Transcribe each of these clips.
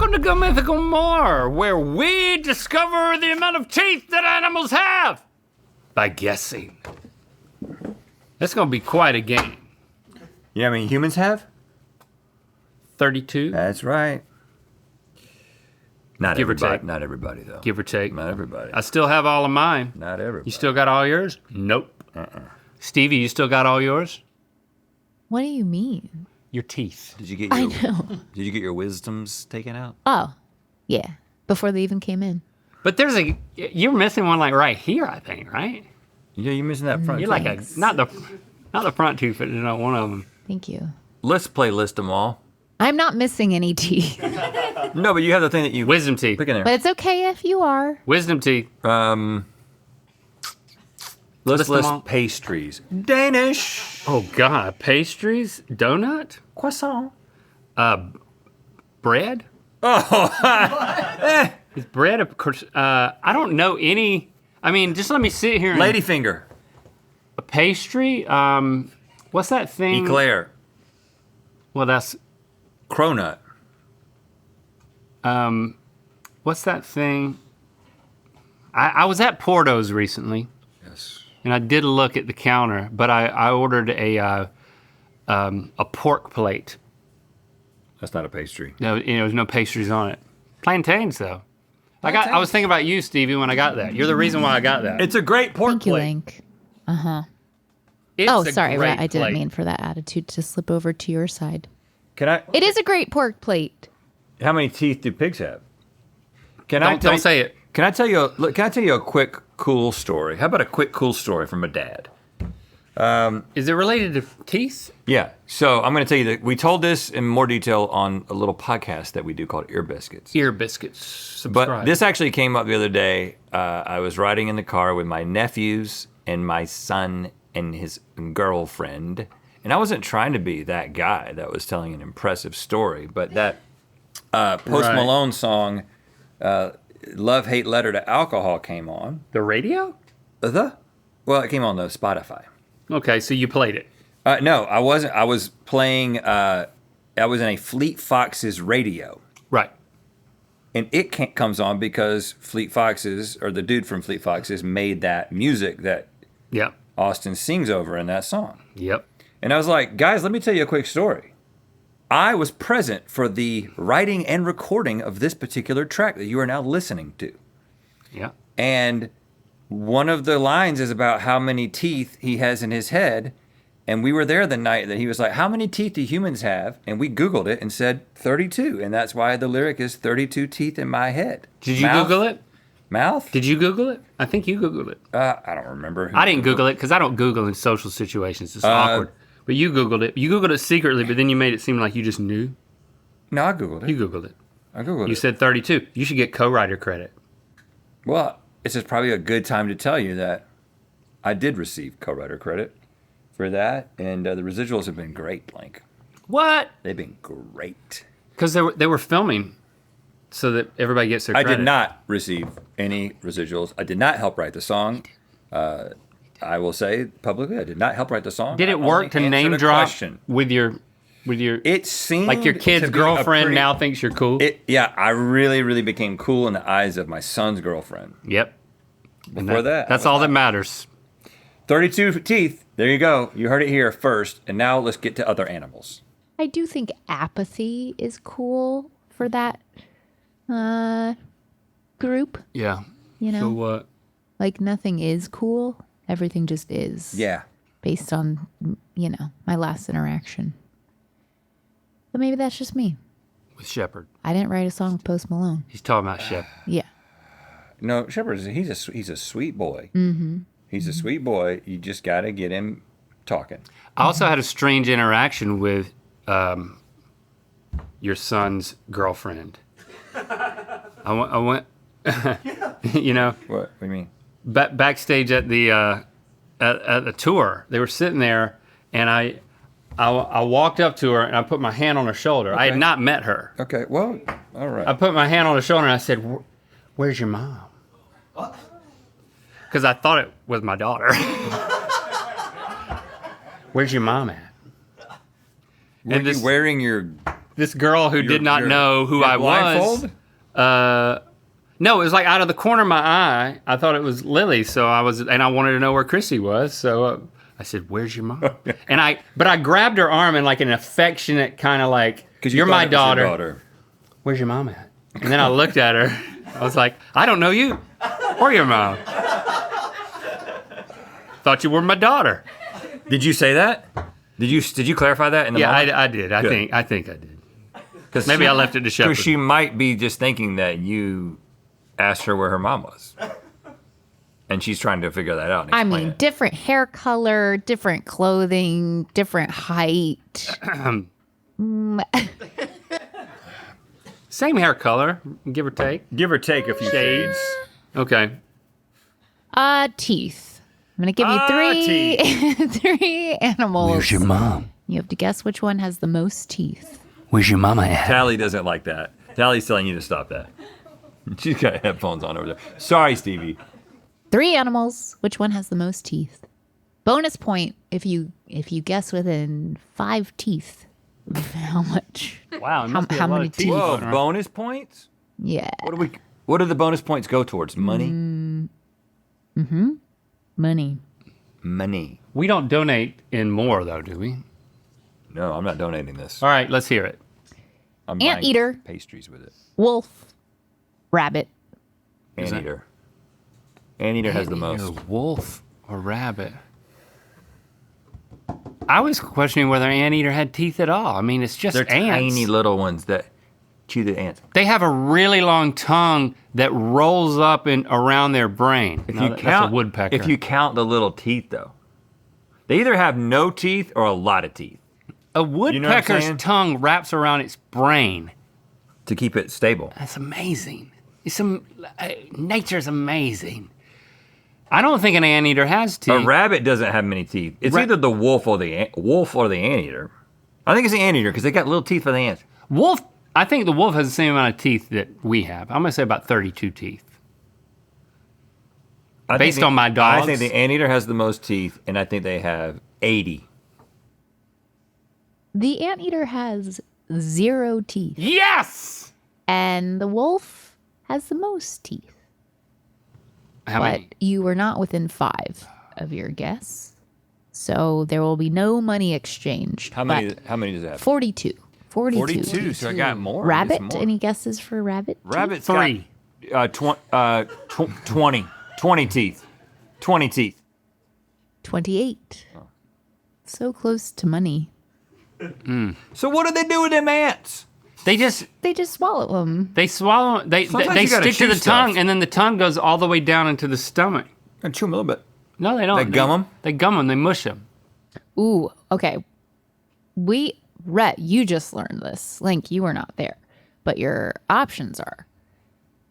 Welcome to Go Mythical More, where we discover the amount of teeth that animals have by guessing. That's gonna be quite a game. You know how many humans have? 32? That's right. Not Give or everybody. take. Not everybody, though. Give or take. Not everybody. I still have all of mine. Not everybody. You still got all yours? Nope. Stevie, you still got all yours? What do you mean? Your teeth. Did you get I your know. Did you get your wisdoms taken out? Oh, yeah. Before they even came in. But you're missing one like right here, I think, right? Yeah, you're missing that front. You're tooth. like not the front tooth, but one of them. Thank you. Let's play list them all. I'm not missing any teeth, No, but you have the thing that you Wisdom teeth. pick in there. but it's okay if you are. Wisdom teeth. Let's List them list all. pastries. Danish. Oh God, pastries, donut, Croissant. bread. Oh, Is bread a? I don't know any. I mean, just let me sit here. And, ladyfinger. a pastry. What's that thing? Eclair. Well, that's Cronut. what's that thing? I was at Porto's recently, Yes. and I did look at the counter, but I ordered a pork plate. That's not a pastry. No, there's no pastries on it. Plantains though. I was thinking about you, Stevie, when I got that. You're the reason why I got that. It's a great pork Thank you, plate. Link. It's Oh, a sorry. great I didn't plate. mean for that attitude to slip over to your side. Can I? It is a great pork plate. How many teeth do pigs have? Don't say it. Can I tell you? Can I tell you a quick cool story? How about a quick cool story from a dad? Is it related to teeth? Yeah. So I'm going to tell you that we told this in more detail on a little podcast that we do called Ear Biscuits. Ear biscuits. Subscribe. But this actually came up the other day. I was riding in the car with my nephews and my son and his girlfriend. And I wasn't trying to be that guy that was telling an impressive story, but that Post Right. Malone song, Love Hate Letter to Alcohol, came on. The radio? Well, it came on the Spotify. Okay, so you played it. No, I wasn't. I was playing, I was in a Fleet Foxes radio. Right. And it comes on because Fleet Foxes, or the dude from Fleet Foxes, made that music that Yep. Austin sings over in that song. Yep. And I was like, guys, let me tell you a quick story. I was present for the writing and recording of this particular track that you are now listening to. Yep. And one of the lines is about how many teeth he has in his head. And we were there the night that he was like, how many teeth do humans have? And we Googled it and said 32. And that's why the lyric is 32 teeth in my head. Did you Google it? Mouth? Did you Google it? I think you Googled it. I don't remember. I didn't Google it because I don't Google in social situations. It's awkward. But you Googled it. You Googled it secretly, but then you made it seem like you just knew. No, I Googled it. You Googled it. I Googled You it. said 32. You should get co-writer credit. Well, it's just probably a good time to tell you that I did receive co-writer credit for that, and the residuals have been great, Blank. What? They've been great. Because they were filming so that everybody gets their I credit. did not receive any residuals. I did not help write the song. I will say publicly, I did not help write the song. Did I it work to only name answered a drop question. with your It seemed like your to kid's be a girlfriend pretty- now thinks you're cool? Yeah, I really, really became cool in the eyes of my son's girlfriend. Yep. And Before that, that's I was all that like- matters. 32 teeth. There you go. You heard it here first. And now let's get to other animals. I do think apathy is cool for that group. Yeah. You know, So what? like nothing is cool. Everything just is. Yeah. Based on, my last interaction. But maybe that's just me. With Shepard. I didn't write a song with Post Malone. He's talking about Shepard. Yeah. No, Shepard, he's a sweet boy. Mm-hmm. He's a sweet boy. You just got to get him talking. I also had a strange interaction with your son's girlfriend. I went you know, What do you mean? backstage at the at the tour. They were sitting there, and I walked up to her and I put my hand on her shoulder. I had Okay. not met her. Okay, well, all right. I put my hand on her shoulder and I said, "Where's your mom?" Because I thought it was my daughter. Where's your mom at? Were you wearing your this girl who did not know who I was. No, it was like out of the corner of my eye. I thought it was Lily, and I wanted to know where Chrissy was. So I said, "Where's your mom?" But I grabbed her arm in like an affectionate kind of like, "You're my daughter. Where's your mom at?" And then I looked at her. I was like, "I don't know you or your mom. Thought you were my daughter." Did you say that? Did you clarify that in the moment? I did. I think I did. Because maybe I left it to Shepard. Because she might be just thinking that you asked her where her mom was. And she's trying to figure that out. I mean, different hair color, different clothing, different height. Same hair color, give or take. Give or take a few shades. Okay. Teeth. I'm going to give you three animals. Where's your mom? You have to guess which one has the most teeth. Where's your mama at? Tally doesn't like that. Tally's telling you to stop that. She's got headphones on over there. Sorry, Stevie. 3 animals. Which one has the most teeth? Bonus point if you guess within 5 teeth. How much? Wow, how many teeth? Whoa, bonus points? Yeah. What do the bonus points go towards? Money? Money. Money. We don't donate in more though, do we? No, I'm not donating this. All right, let's hear it. I'm buying Anteater. pastries with it. Wolf. Rabbit. Anteater. Anteater has the most. Wolf or rabbit? I was questioning whether anteater had teeth at all. I mean, it's just They're ants. tiny little ones that chew the ants. They have a really long tongue that rolls up and around their brain. That's a woodpecker. If you count the little teeth, though, they either have no teeth or a lot of teeth. A woodpecker's saying? tongue wraps around its brain. To keep it stable. That's amazing. Nature's amazing. I don't think an anteater has teeth. A rabbit doesn't have many teeth. It's either the wolf or the anteater. I think it's the anteater because they got little teeth for the ants. I think the wolf has the same amount of teeth that we have. I'm gonna say about 32 teeth. Based on my dogs. I think the anteater has the most teeth, and I think they have 80. The anteater has 0 teeth. Yes! And the wolf has the most teeth. How many? But you were not within 5 of your guess. So there will be no money exchanged. How many does it have? 42. 42. So I got more. Rabbit? More. Any guesses for rabbit? Rabbit's 3. got 20. 20 teeth. 20 teeth. 28. Oh. So close to money. So what do they do with them ants? They just swallow them. They swallow. They Sometimes you gotta stick to the chew stuff. tongue, and then the tongue goes all the way down into the stomach. And chew them a little bit. No, they don't. They gum 'em? They gum them. They mush them. Ooh, okay. Rhett, you just learned this. Link, you were not there. But your options are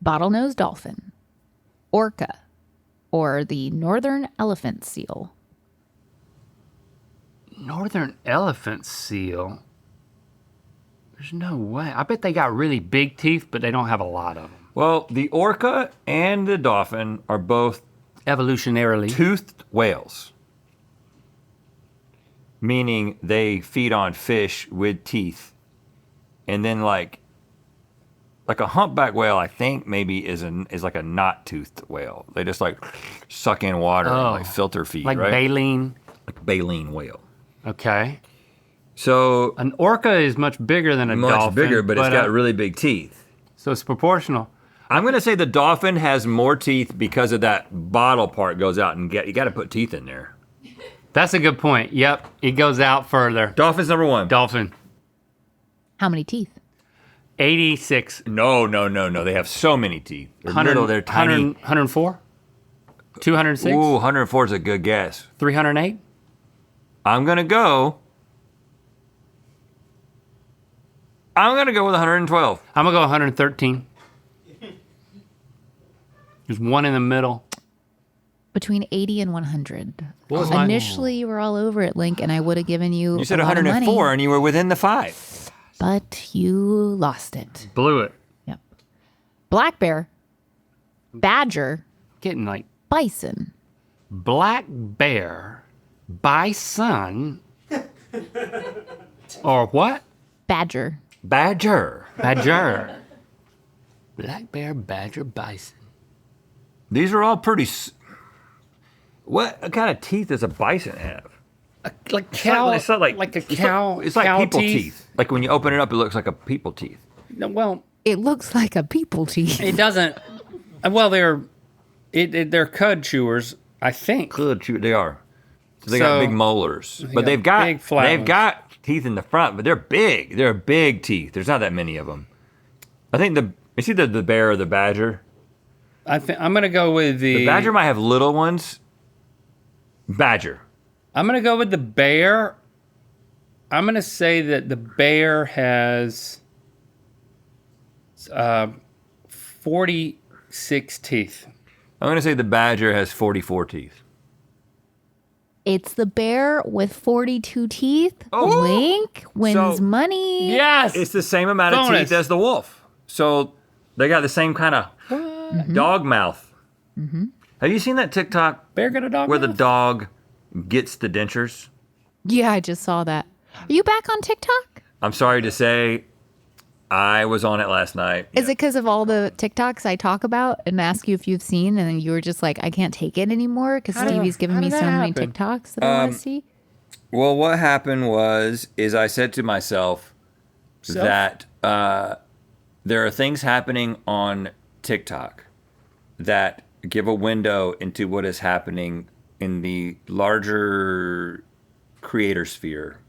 bottlenose dolphin, orca, or the northern elephant seal. Northern elephant seal. There's no way. I bet they got really big teeth, but they don't have a lot of them. Well, the orca and the dolphin are both Evolutionarily. toothed whales. Meaning they feed on fish with teeth. And then like a humpback whale, I think maybe is like a not-toothed whale. They just like suck in water and like filter feed, like right? baleen. Like baleen whale. Okay. So An orca is much bigger than a much dolphin. bigger, but it's got really big teeth. So it's proportional. I'm gonna say the dolphin has more teeth because of that bottle part goes out and you got to put teeth in there. That's a good point. Yep, it goes out further. Dolphin's number 1. Dolphin. How many teeth? 86. No. They have so many teeth. They're little. They're tiny. 104? 206? Ooh, 104 is a good guess. 308? I'm gonna go with 112. I'm going to go 113. There's one in the middle. Between 80 and 100. What was mine? Initially, you were all over it, Link, and I would have given you You said a lot of 104, money, and you were within the 5. but you lost it. Blew it. Yep. Black bear, badger, Getting like bison. black bear, bison, or what? Badger. Badger. Badger. Black bear, badger, bison. These are all pretty. What kind of teeth does a bison have? Like cow. It's not like a cow. It's like cow people teeth. Like when you open it up, it looks like a people teeth. No, well, It looks like a people teeth. it doesn't. Well, they're cud chewers, I think. Good, they are. So they got big molars, but they've got big flat ones. teeth in the front, but they're big. They're big teeth. There's not that many of them. I think it's either the bear or the badger. I'm gonna go with The badger might have little ones. Badger. I'm gonna go with the bear. I'm gonna say that the bear has 46 teeth. I'm gonna say the badger has 44 teeth. It's the bear with 42 teeth. Oh. Link wins So- money. Yes. It's the same amount of Bonus. teeth as the wolf. So they got the same kind of dog mouth. Mm-hmm. Have you seen that TikTok Bear got a dog where the mouth? dog gets the dentures? Yeah, I just saw that. Are you back on TikTok? I'm sorry to say, I was on it last night. Is it because of all the TikToks I talk about and ask you if you've seen, and then you were just like, I can't take it anymore because Stevie's giving how me did so that many happen? TikToks that I want to see? Well, what happened is I said to myself that there are things happening on TikTok that give a window into what is happening in the larger creator sphere.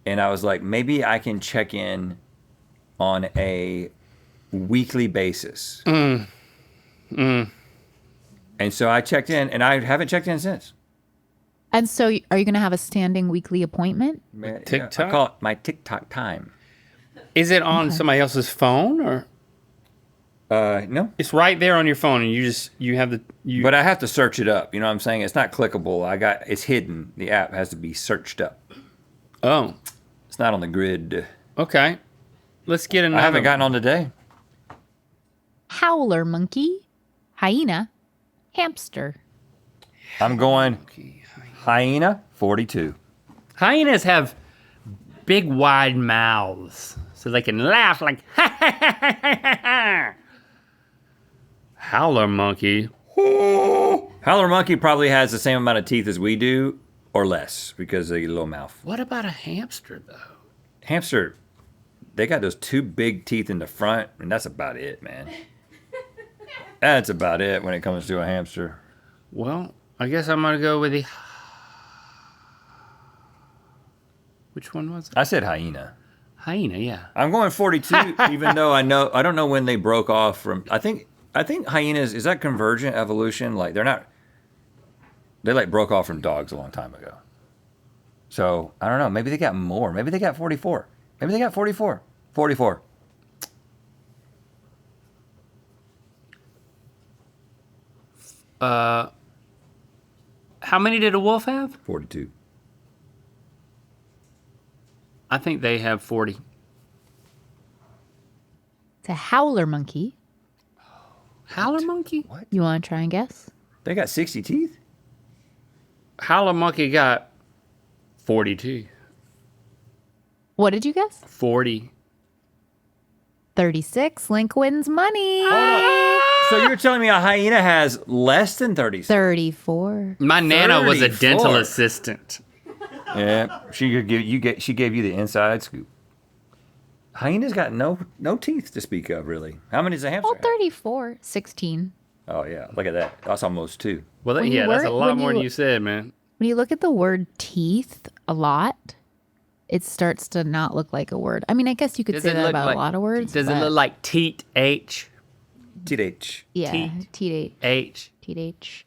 And I was like, maybe I can check in on a weekly basis. And so I checked in, and I haven't checked in since. And so are you going to have a standing weekly appointment? TikTok? I call it my TikTok time. Is it on somebody else's phone or? No. It's right there on your phone, and you have the. But I have to search it up. You know what I'm saying? It's not clickable. It's hidden. The app has to be searched up. Oh, It's not on the grid. okay. Let's get another. I haven't gotten on today. Howler monkey, hyena, hamster. I'm going hyena 42. Hyenas have big, wide mouths, so they can laugh like. Howler monkey. Howler monkey probably has the same amount of teeth as we do, or less, because of the little mouth. What about a hamster though? Hamster, they got those two big teeth in the front, and that's about it, man. That's about it when it comes to a hamster. Well, I guess I'm gonna go with the. Which one was it? I said hyena. Hyena, yeah. I'm going 42, even though I don't know when they broke off from. I think hyenas, is that convergent evolution? Like they like broke off from dogs a long time ago. So I don't know. Maybe they got more. Maybe they got 44. Maybe they got 44. 44. How many did a wolf have? 42. I think they have 40. It's a howler monkey. Howler monkey? You want to try and guess? They got 60 teeth? Howler monkey got 42. What did you guess? 40. 36. Link wins money. So you're telling me a hyena has less than 36? 34. My nana was a 34. dental assistant. Yeah, she gave you the inside scoop. Hyena's got no teeth to speak of, really. How many does a hamster Well, have? 34. 16. Oh, yeah. Look at that. That's almost 2. Well, When you yeah, that's a were- lot when more you- than you said, man. When you look at the word teeth a lot, it starts to not look like a word. I mean, I guess you could say that about a lot of words. Does it but look like teat H? TH. Yeah, teat? teeth. H. Teeth.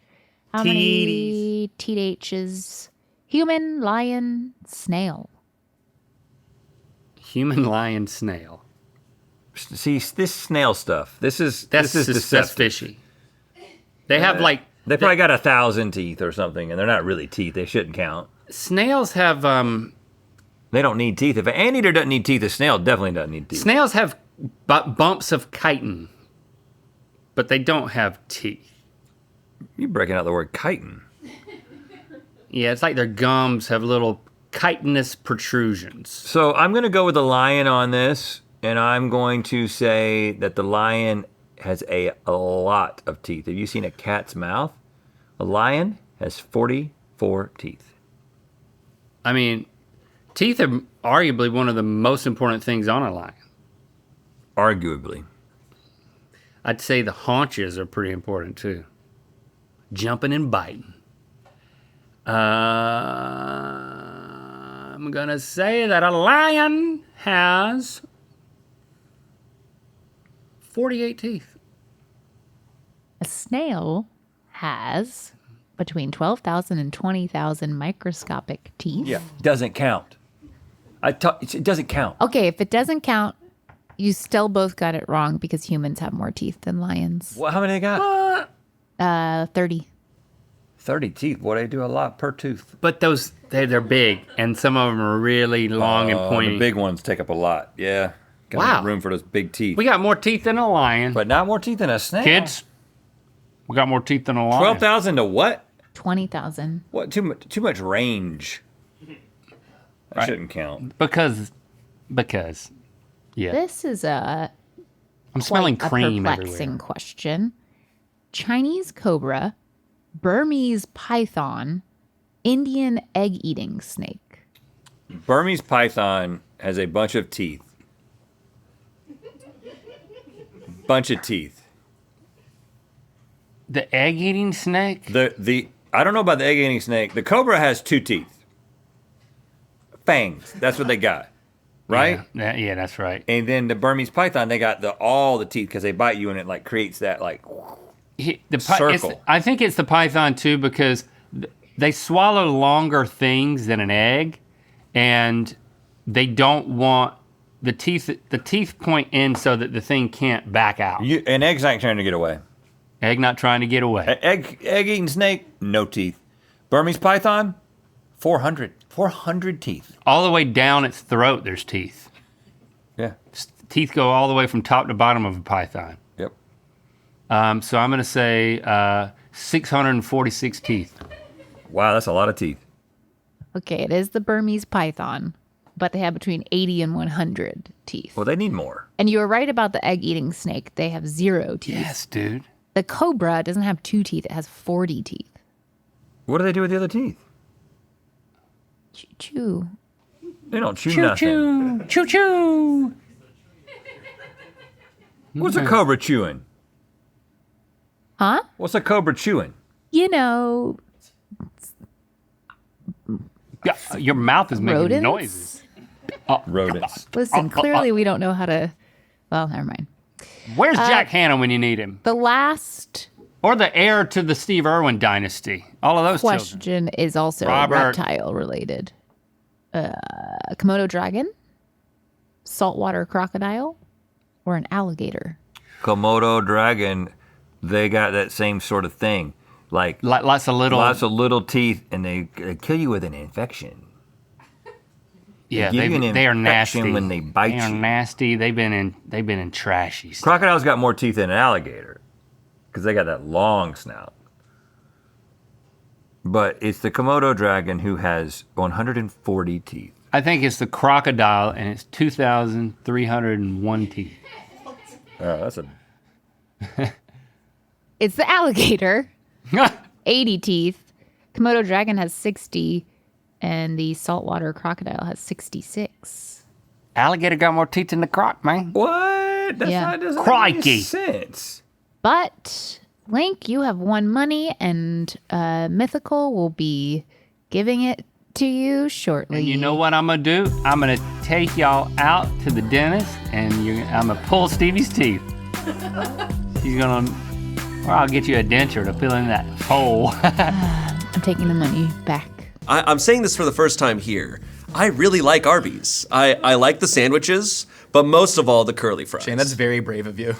How many teeth? Human, lion, snail. Human lion snail. See, this snail stuff. This is That's deceptive. fishy. They have like They probably got 1,000 teeth or something, and they're not really teeth. They shouldn't count. snails have They don't need teeth. If an anteater doesn't need teeth, a snail definitely doesn't need teeth. Mm-hmm. snails have bumps of chitin, but they don't have teeth. You're breaking out the word chitin. Yeah, it's like their gums have little chitinous protrusions. So I'm going to go with the lion on this, and I'm going to say that the lion has a lot of teeth. Have you seen a cat's mouth? A lion has 44 teeth. I mean, teeth are arguably one of the most important things on a lion. Arguably. I'd say the haunches are pretty important too. Jumping and biting. I'm gonna say that a lion has 48 teeth. A snail has between 12,000 and 20,000 microscopic teeth. Yeah, doesn't count. It doesn't count. Okay, if it doesn't count, you still both got it wrong because humans have more teeth than lions. Well, how many they got? 30. 30 teeth. Boy, they do a lot per tooth. But they're big, and some of them are really long and pointy. The big ones take up a lot. Yeah. Gotta Wow. make room for those big teeth. We got more teeth than a lion. But not more teeth than a snail. Kids, we got more teeth than a lion. 12,000 to what? 20,000. What? Too much range. That shouldn't count. Because, yeah. This is I'm smelling quite cream a perplexing everywhere. question. Chinese cobra, Burmese python, Indian egg-eating snake. Burmese python has a bunch of teeth. Bunch of teeth. The egg-eating snake? I don't know about the egg-eating snake. The cobra has 2 teeth. Fangs. That's what they got. Right? Yeah, that's right. And then the Burmese python, they got all the teeth because they bite you and it like creates that like circle. I think it's the python too because they swallow longer things than an egg, and they don't want the teeth point in so that the thing can't back out. An egg's not trying to get away. Egg not trying to get away. Egg-eating snake, no teeth. Burmese python, 400 teeth. All the way down its throat, there's teeth. Yeah. Teeth go all the way from top to bottom of a python. Yep. So I'm going to say 646 teeth. Wow, that's a lot of teeth. Okay, it is the Burmese python, but they have between 80 and 100 teeth. Well, they need more. And you were right about the egg-eating snake. They have 0 teeth. Yes, dude. The cobra doesn't have 2 teeth. It has 40 teeth. What do they do with the other teeth? Chew. They don't chew nothing. Choo-choo. What's a cobra chewing? Huh? What's a cobra chewing? You know, Your mouth is making rodents? noises. Rodents. Listen, clearly we don't know how to... Well, never mind. Where's Jack Hanna when you need him? The last Or the heir to the Steve Irwin dynasty. All of those children. question is also Robert. reptile related. Komodo dragon, saltwater crocodile, or an alligator? Komodo dragon, they got that same sort of thing. Like Lots of little teeth, and they kill you with an infection. Yeah, give you an they are infection nasty. when they bite They are you. nasty. They've been in trashy stuff. Crocodile's got more teeth than an alligator because they got that long snout. But it's the Komodo dragon who has 140 teeth. I think it's the crocodile, and it's 2,301 teeth. Oh, that's a... It's the alligator, 80 teeth. Komodo dragon has 60, and the saltwater crocodile has 66. Alligator got more teeth than the croc, man. What? That's Yeah. not, doesn't Crikey. make any sense. But, Link, you have won money, and Mythical will be giving it to you shortly. And you know what I'm going to do? I'm going to take y'all out to the dentist, and I'm going to pull Stevie's teeth. He's going to... Or I'll get you a denture to fill in that hole. I'm taking the money back. I'm saying this for the first time here. I really like Arby's. I like the sandwiches, but most of all, the curly fries. Shane, that's very brave of you.